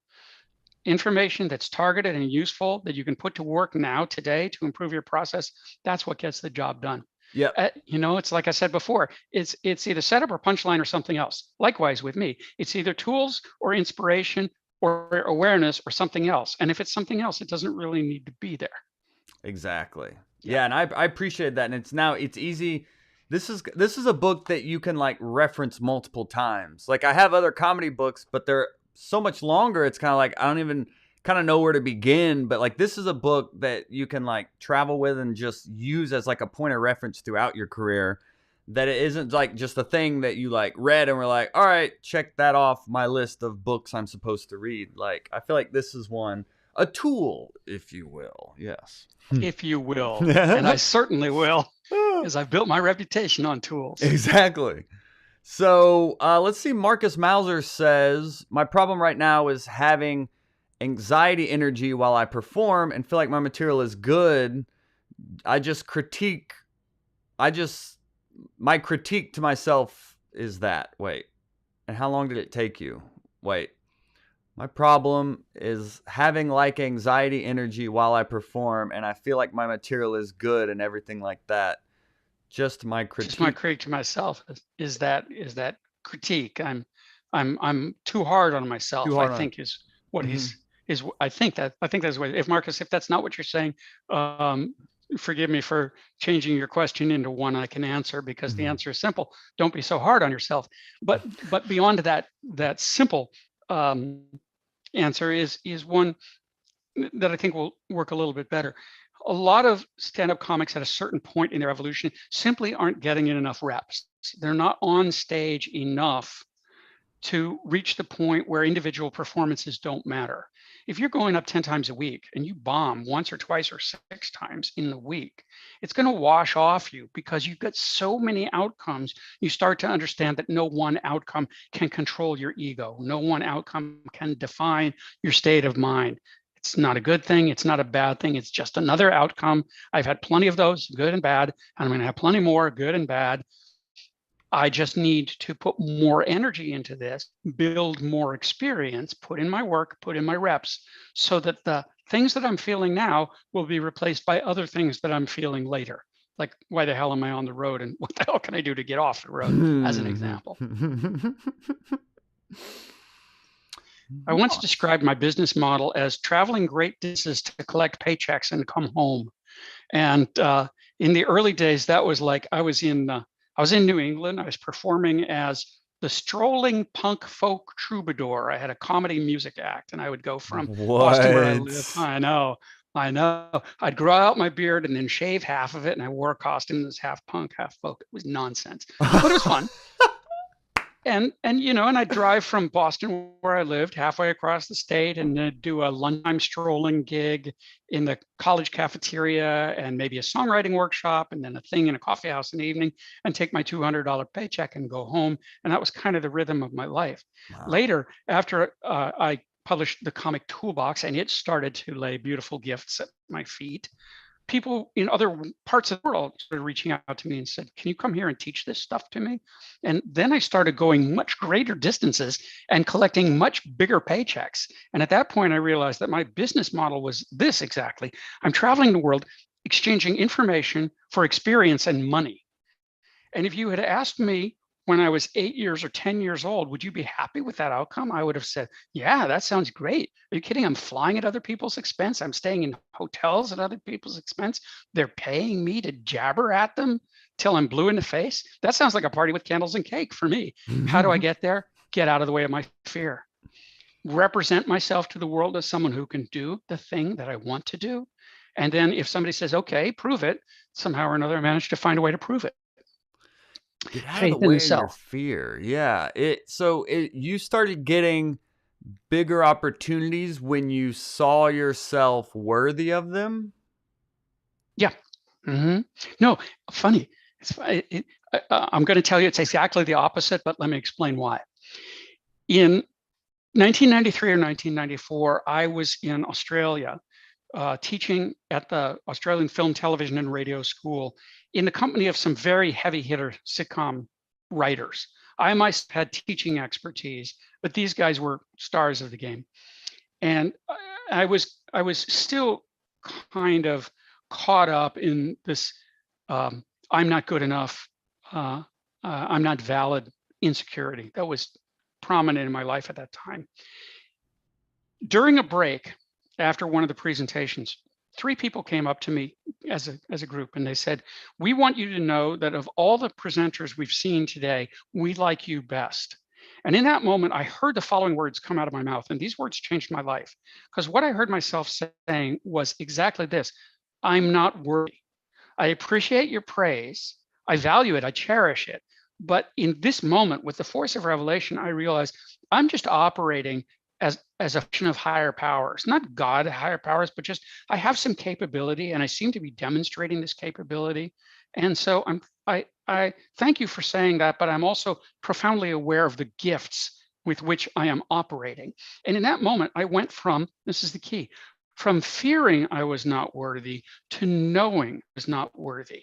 information that's targeted and useful that you can put to work now, today, to improve your process, that's what gets the job done. Yeah. It's like I said before, it's either setup or punchline or something else. Likewise with me, it's either tools or inspiration or awareness or something else. And if it's something else, it doesn't really need to be there. Exactly. Yeah, and I appreciate that. And it's easy. This is a book that you can like reference multiple times. Like I have other comedy books, but they're so much longer. It's kind of like I don't even kind of know where to begin, but like this is a book that you can like travel with and just use as like a point of reference throughout your career, that it isn't like just a thing that you like read and we're like, all right, check that off my list of books I'm supposed to read. Like I feel like this is a tool, if you will. Yes. If you will. And I certainly will, because I've built my reputation on tools. Exactly. So let's see. Marcus Mauser says, my problem right now is having anxiety energy while I perform and feel like my material is good. My critique to myself is that, wait, and how long did it take you? Wait, my problem is having like anxiety energy while I perform and I feel like my material is good and everything like that. Just my critique to myself is that critique. I'm too hard on myself. I think is what I think that's what, if Marcus, if that's not what you're saying, forgive me for changing your question into one I can answer, because the answer is simple. Don't be so hard on yourself. But beyond that simple answer is one that I think will work a little bit better. A lot of stand-up comics at a certain point in their evolution simply aren't getting in enough reps. They're not on stage enough to reach the point where individual performances don't matter. If you're going up 10 times a week and you bomb once or twice or 6 times in the week, it's going to wash off you because you've got so many outcomes. You start to understand that no one outcome can control your ego. No one outcome can define your state of mind. It's not a good thing. It's not a bad thing. It's just another outcome. I've had plenty of those, good and bad, and I'm going to have plenty more, good and bad. I just need to put more energy into this, build more experience, put in my work, put in my reps, so that the things that I'm feeling now will be replaced by other things that I'm feeling later. Like, why the hell am I on the road? And what the hell can I do to get off the road, as an example? I once described my business model as traveling great distances to collect paychecks and come home. And in the early days, that was like I was in New England. I was performing as the strolling punk folk troubadour. I had a comedy music act, and I would go from Boston, where I live. I know. I'd grow out my beard and then shave half of it, and I wore a costume that was half punk, half folk. It was nonsense, but it was fun. And I'd drive from Boston, where I lived, halfway across the state, and do a lunchtime strolling gig in the college cafeteria, and maybe a songwriting workshop, and then a thing in a coffee house in the evening, and take my $200 paycheck and go home. And that was kind of the rhythm of my life. Wow. Later, after I published the comic Toolbox, and it started to lay beautiful gifts at my feet, people in other parts of the world started reaching out to me and said, can you come here and teach this stuff to me? And then I started going much greater distances and collecting much bigger paychecks. And at that point, I realized that my business model was this exactly. I'm traveling the world, exchanging information for experience and money. And if you had asked me when I was 8 years or 10 years old, would you be happy with that outcome? I would have said, yeah, that sounds great. Are you kidding? I'm flying at other people's expense. I'm staying in hotels at other people's expense. They're paying me to jabber at them till I'm blue in the face. That sounds like a party with candles and cake for me. How do I get there? Get out of the way of my fear. Represent myself to the world as someone who can do the thing that I want to do. And then if somebody says, okay, prove it, somehow or another, I manage to find a way to prove it. Get out of the Faith in the way of your self. fear. Yeah. You started getting bigger opportunities when you saw yourself worthy of them. Yeah. No, funny. I'm going to tell you it's exactly the opposite, but let me explain why. In 1993 or 1994, I was in Australia teaching at the Australian Film, Television, and Radio School in the company of some very heavy hitter sitcom writers. I myself had teaching expertise, but these guys were stars of the game. And I was still kind of caught up in this I'm not good enough, I'm not valid insecurity that was prominent in my life at that time. During a break, after one of the presentations, 3 people came up to me as a group and they said, we want you to know that of all the presenters we've seen today, we like you best. And in that moment, I heard the following words come out of my mouth, and these words changed my life, because what I heard myself saying was exactly this: I'm not worthy. I appreciate your praise. I value it. I cherish it. But in this moment, with the force of revelation, I realized I'm just operating as a function of higher powers, not God, higher powers, but just I have some capability, and I seem to be demonstrating this capability. And so I thank you for saying that, but I'm also profoundly aware of the gifts with which I am operating. And in that moment, I went from, this is the key, from fearing I was not worthy to knowing I was not worthy.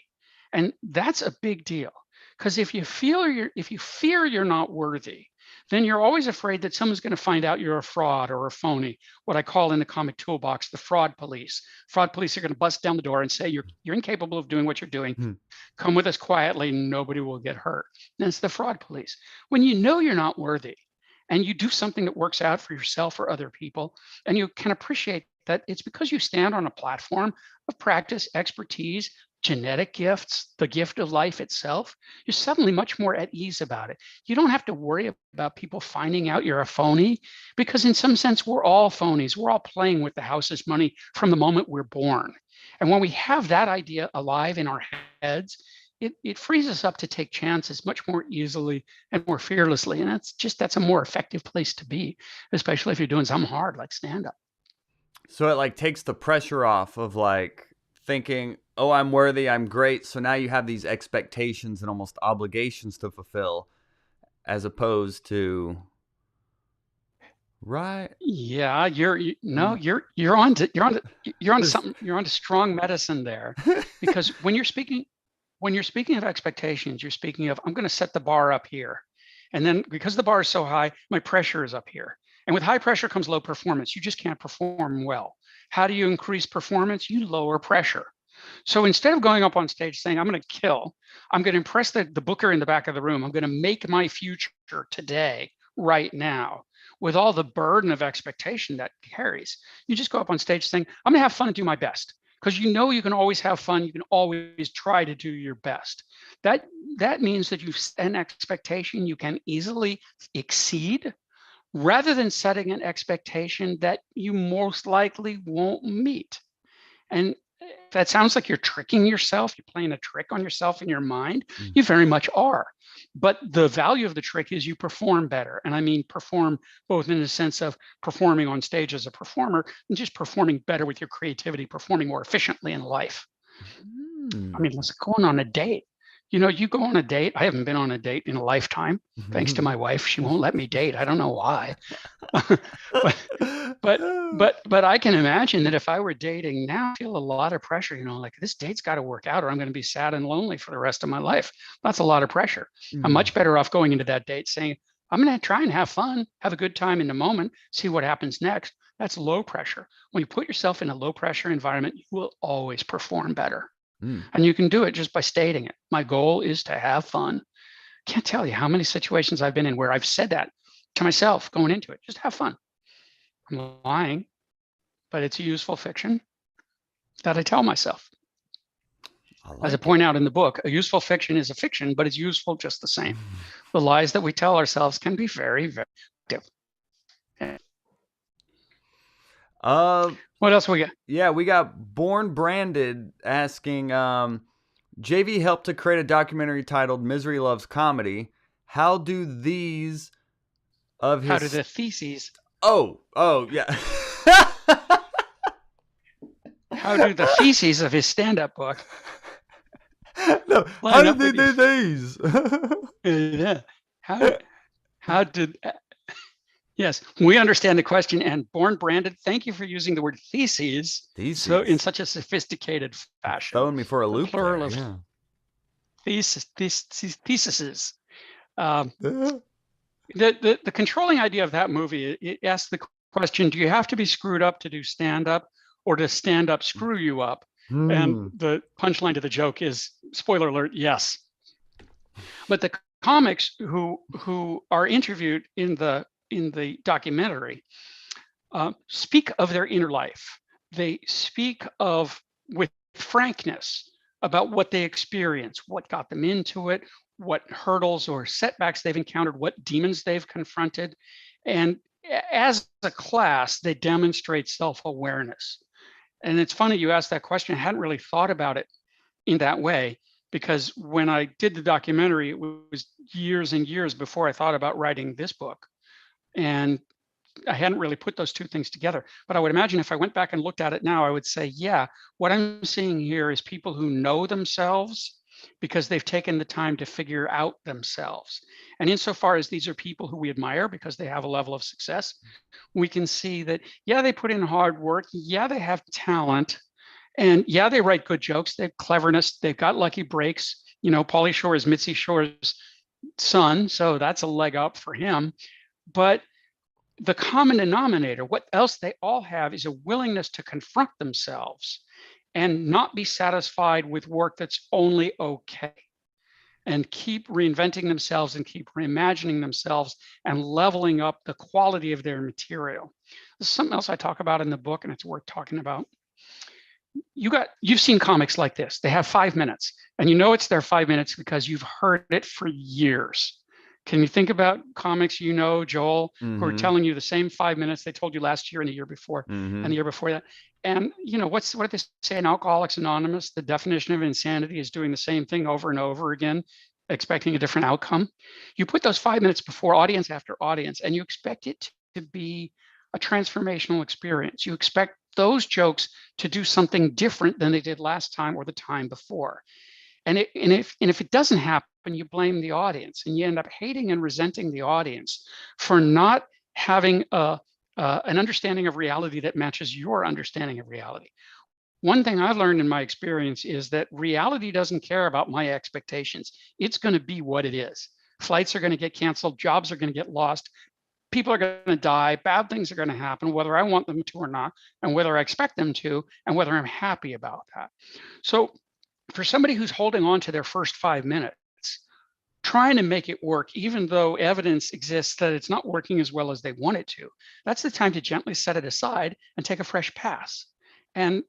And that's a big deal, because if you fear you're not worthy, then you're always afraid that someone's going to find out you're a fraud or a phony, what I call in the comic toolbox, the fraud police. Fraud police are going to bust down the door and say, you're incapable of doing what you're doing. Come with us quietly, nobody will get hurt. And it's the fraud police. When you know you're not worthy and you do something that works out for yourself or other people, and you can appreciate that it's because you stand on a platform of practice, expertise, genetic gifts, the gift of life itself, you're suddenly much more at ease about it. You don't have to worry about people finding out you're a phony, because in some sense, we're all phonies. We're all playing with the house's money from the moment we're born. And when we have that idea alive in our heads, it frees us up to take chances much more easily and more fearlessly. And that's a more effective place to be, especially if you're doing something hard like stand-up. So it like takes the pressure off of like thinking, oh, I'm worthy, I'm great. So now you have these expectations and almost obligations to fulfill, as opposed to, right? Yeah, you're on to something. You're on to strong medicine there, because when you're speaking of expectations, you're speaking of, I'm going to set the bar up here, and then because the bar is so high, my pressure is up here. And with high pressure comes low performance. You just can't perform well. How do you increase performance? You lower pressure. So instead of going up on stage saying, I'm going to kill, I'm going to impress the booker in the back of the room, I'm going to make my future today, right now, with all the burden of expectation that carries, you just go up on stage saying, I'm going to have fun and do my best. Because you know you can always have fun, you can always try to do your best. That means that you've set an expectation you can easily exceed, rather than setting an expectation that you most likely won't meet. And that sounds like you're tricking yourself, you're playing a trick on yourself in your mind. You very much are. But the value of the trick is you perform better. And I mean perform both in the sense of performing on stage as a performer and just performing better with your creativity, performing more efficiently in life. I mean, let's go on a date. You go on a date. I haven't been on a date in a lifetime, thanks to my wife. She won't let me date. I don't know why. but but but I can imagine that if I were dating now, I feel a lot of pressure, like this date's got to work out or I'm going to be sad and lonely for the rest of my life. That's a lot of pressure. I'm much better off going into that date saying, I'm going to try and have fun, have a good time in the moment, see what happens next. That's low pressure. When you put yourself in a low pressure environment, you will always perform better. And you can do it just by stating it. My goal is to have fun. Can't tell you how many situations I've been in where I've said that to myself going into it. Just have fun. I'm lying, but it's a useful fiction that I tell myself. As I point out in the book, a useful fiction is a fiction, but it's useful just the same. The lies that we tell ourselves can be very, very effective. What else we got? Yeah, we got Born Branded asking, JV helped to create a documentary titled Misery Loves Comedy. How do these of his... How do the theses... Oh, yeah. How do the theses of his stand-up book... No, how did they do these? Yeah. How did... Yes, we understand the question. And Born Branded, thank you for using the word theses. So in such a sophisticated fashion. Throwing me for a loop. Plural of theses. The controlling idea of that movie, it asks the question, do you have to be screwed up to do stand-up, or does stand-up screw you up? And the punchline to the joke is, spoiler alert, yes. But the comics who are interviewed in the documentary speak of their inner life. They speak with frankness about what they experience, what got them into it, what hurdles or setbacks they've encountered, what demons they've confronted. And as a class, they demonstrate self-awareness. And it's funny you asked that question. I hadn't really thought about it in that way, because when I did the documentary, it was years and years before I thought about writing this book. And I hadn't really put those two things together. But I would imagine if I went back and looked at it now, I would say, yeah, what I'm seeing here is people who know themselves because they've taken the time to figure out themselves. And insofar as these are people who we admire because they have a level of success, we can see that, yeah, they put in hard work. Yeah, they have talent. And yeah, they write good jokes. They have cleverness. They've got lucky breaks. Pauly Shore is Mitzi Shore's son, so that's a leg up for him. But the common denominator, what else they all have, is a willingness to confront themselves and not be satisfied with work that's only okay, and keep reinventing themselves and keep reimagining themselves and leveling up the quality of their material. This is something else I talk about in the book, and it's worth talking about. You've seen comics like this. They have 5 minutes, and it's their 5 minutes because you've heard it for years. Can you think about comics, Joel, who are telling you the same 5 minutes they told you last year and the year before and the year before that? And what do they say in Alcoholics Anonymous? The definition of insanity is doing the same thing over and over again, expecting a different outcome. You put those 5 minutes before audience after audience, and you expect it to be a transformational experience. You expect those jokes to do something different than they did last time or the time before. And if it doesn't happen, you blame the audience, and you end up hating and resenting the audience for not having an understanding of reality that matches your understanding of reality. One thing I've learned in my experience is that reality doesn't care about my expectations. It's going to be what it is. Flights are going to get canceled, jobs are going to get lost, people are going to die, bad things are going to happen, whether I want them to or not, and whether I expect them to, and whether I'm happy about that. So for somebody who's holding on to their first 5 minutes, trying to make it work, even though evidence exists that it's not working as well as they want it to, that's the time to gently set it aside and take a fresh pass. And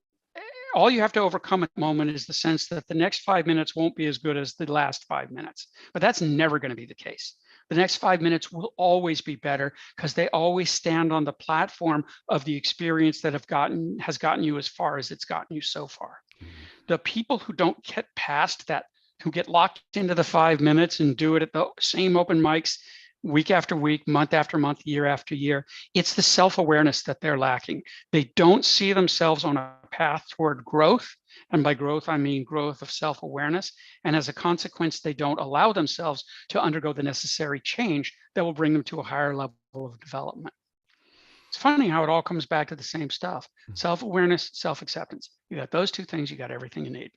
all you have to overcome at the moment is the sense that the next 5 minutes won't be as good as the last 5 minutes. But that's never going to be the case. The next 5 minutes will always be better because they always stand on the platform of the experience that has gotten you as far as it's gotten you so far. The people who don't get past that, who get locked into the 5 minutes and do it at the same open mics week after week, month after month, year after year, it's the self-awareness that they're lacking. They don't see themselves on a path toward growth. And by growth, I mean growth of self-awareness. And as a consequence, they don't allow themselves to undergo the necessary change that will bring them to a higher level of development. It's funny how it all comes back to the same stuff: self-awareness, self-acceptance. You got those two things, you got everything you need.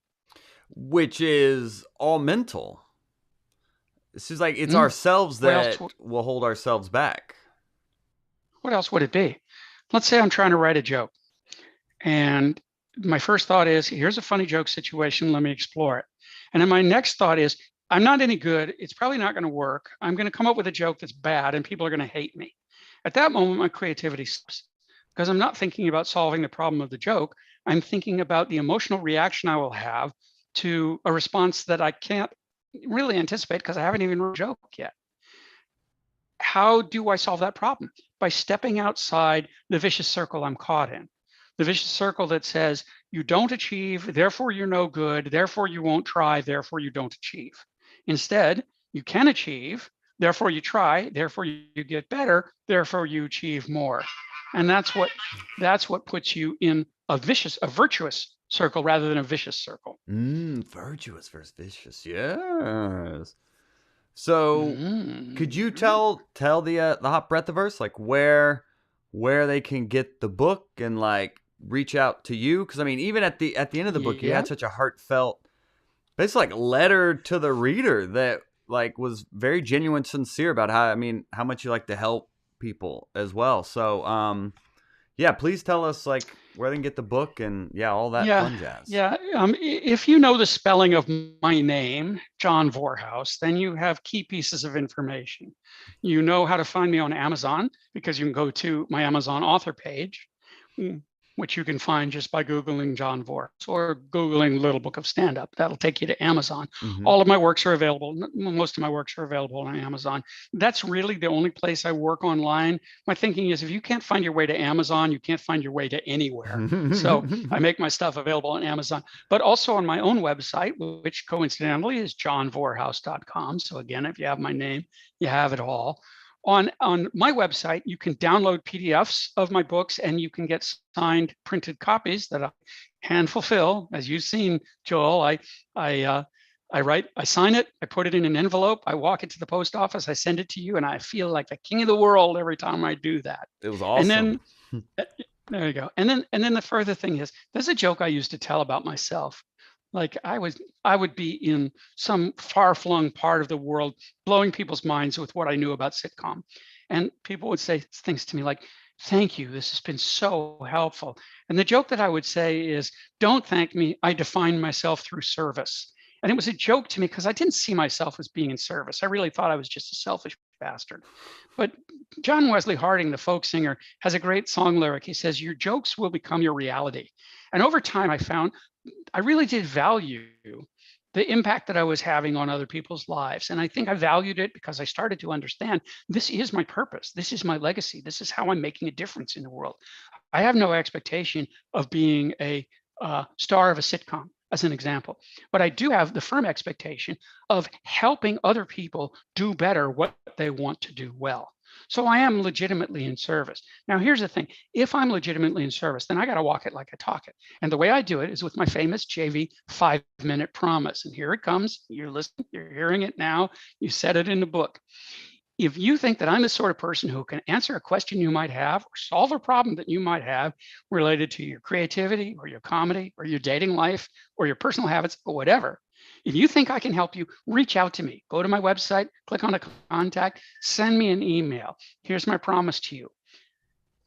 Which is all mental. It's just like it's ourselves that will hold ourselves back. What else would it be? Let's say I'm trying to write a joke. And my first thought is, here's a funny joke situation. Let me explore it. And then my next thought is, I'm not any good. It's probably not going to work. I'm going to come up with a joke that's bad and people are going to hate me. At that moment, my creativity stops because I'm not thinking about solving the problem of the joke. I'm thinking about the emotional reaction I will have to a response that I can't really anticipate because I haven't even written a joke yet. How do I solve that problem? By stepping outside the vicious circle I'm caught in. The vicious circle that says, you don't achieve, therefore you're no good, therefore you won't try, therefore you don't achieve. Instead, you can achieve, therefore you try, therefore you get better, therefore you achieve more. And that's what puts you in a virtuous circle rather than a vicious circle. Virtuous versus vicious, yes. So could you tell the Hot Breathiverse like where they can get the book and like reach out to you? Because I mean, even at the end of the book, you had such a heartfelt, basically like letter to the reader that like was very genuine, sincere about how much you like to help people as well. So yeah, please tell us like where they can get the book and all that fun jazz. Yeah. If you know the spelling of my name, John Vorhaus, then you have key pieces of information. You know how to find me on Amazon because you can go to my Amazon author page, which you can find just by Googling John Vorhaus or Googling Little Book of Stand-Up. That'll take you to Amazon. All of my works are available. Most of my works are available on Amazon. That's really the only place I work online. My thinking is if you can't find your way to Amazon, you can't find your way to anywhere. So I make my stuff available on Amazon, but also on my own website, which coincidentally is johnvorhaus.com. So again, if you have my name, you have it all. On my website, you can download PDFs of my books and you can get signed printed copies that I hand fulfill. As you've seen, Joel, I sign it, I put it in an envelope, I walk it to the post office, I send it to you, and I feel like the king of the world every time I do that. It was awesome. And then, there you go. And then the further thing is, there's a joke I used to tell about myself. Like I would be in some far-flung part of the world, blowing people's minds with what I knew about sitcom. And people would say things to me like, thank you, this has been so helpful. And the joke that I would say is, don't thank me, I define myself through service. And it was a joke to me because I didn't see myself as being in service. I really thought I was just a selfish bastard. But John Wesley Harding, the folk singer, has a great song lyric. He says, your jokes will become your reality. And over time, I found I really did value the impact that I was having on other people's lives. And I think I valued it because I started to understand this is my purpose. This is my legacy. This is how I'm making a difference in the world. I have no expectation of being a star of a sitcom, as an example, but I do have the firm expectation of helping other people do better what they want to do well. So I am legitimately in service. Now, here's the thing. If I'm legitimately in service, then I got to walk it like I talk it. And the way I do it is with my famous JV 5-minute promise. And here it comes. You're listening. You're hearing it now. You said it in the book. If you think that I'm the sort of person who can answer a question you might have or solve a problem that you might have related to your creativity or your comedy or your dating life or your personal habits or whatever, if you think I can help you, reach out to me. Go to my website, click on the contact, send me an email. Here's my promise to you.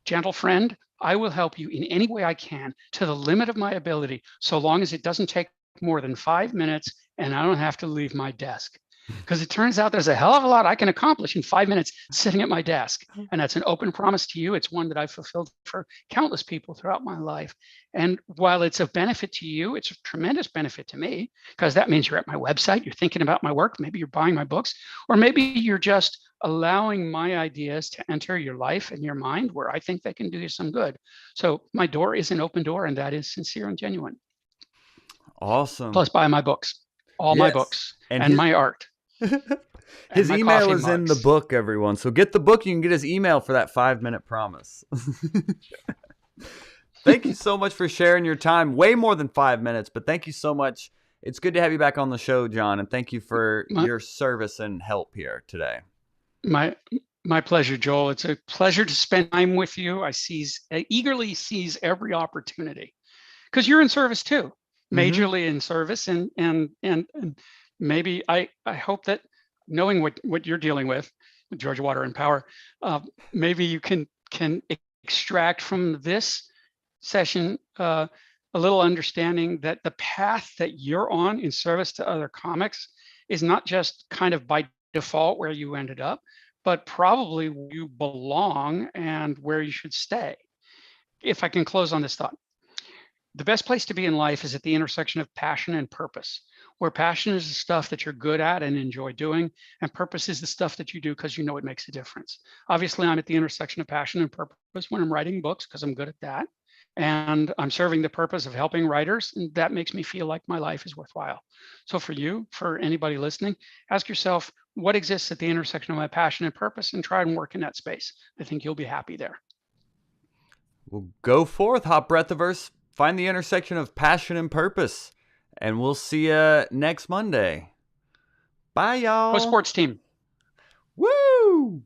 Gentle friend, I will help you in any way I can to the limit of my ability, so long as it doesn't take more than 5 minutes and I don't have to leave my desk. Because it turns out there's a hell of a lot I can accomplish in 5 minutes sitting at my desk. And that's an open promise to you. It's one that I've fulfilled for countless people throughout my life. And while it's of benefit to you, it's a tremendous benefit to me, because that means you're at my website, you're thinking about my work, maybe you're buying my books, or maybe you're just allowing my ideas to enter your life and your mind where I think they can do you some good. So my door is an open door, and that is sincere and genuine. Awesome. Plus buy my books, all my books, and my art. His email is in the book, everyone. So get the book. You can get his email for that 5-minute promise. Thank you so much for sharing your time. Way more than 5 minutes, but thank you so much. It's good to have you back on the show, John, and thank you for My your service and help here today. my my pleasure, Joel. It's a pleasure to spend time with you. I eagerly seize every opportunity because you're in service too, Mm-hmm. majorly in service, and maybe I hope that knowing what you're dealing with Georgia Water and Power, maybe you can extract from this session a little understanding that the path that you're on in service to other comics is not just kind of by default where you ended up, but probably where you belong and where you should stay. If I can close on this thought, the best place to be in life is at the intersection of passion and purpose, where passion is the stuff that you're good at and enjoy doing, and purpose is the stuff that you do because you know it makes a difference. Obviously, I'm at the intersection of passion and purpose when I'm writing books because I'm good at that. And I'm serving the purpose of helping writers, and that makes me feel like my life is worthwhile. So, for you, for anybody listening, ask yourself what exists at the intersection of my passion and purpose and try and work in that space. I think you'll be happy there. Well, go forth, Hot Breathiverse. Find the intersection of passion and purpose. And we'll see you next Monday. Bye, Go y'all. sports team. Woo!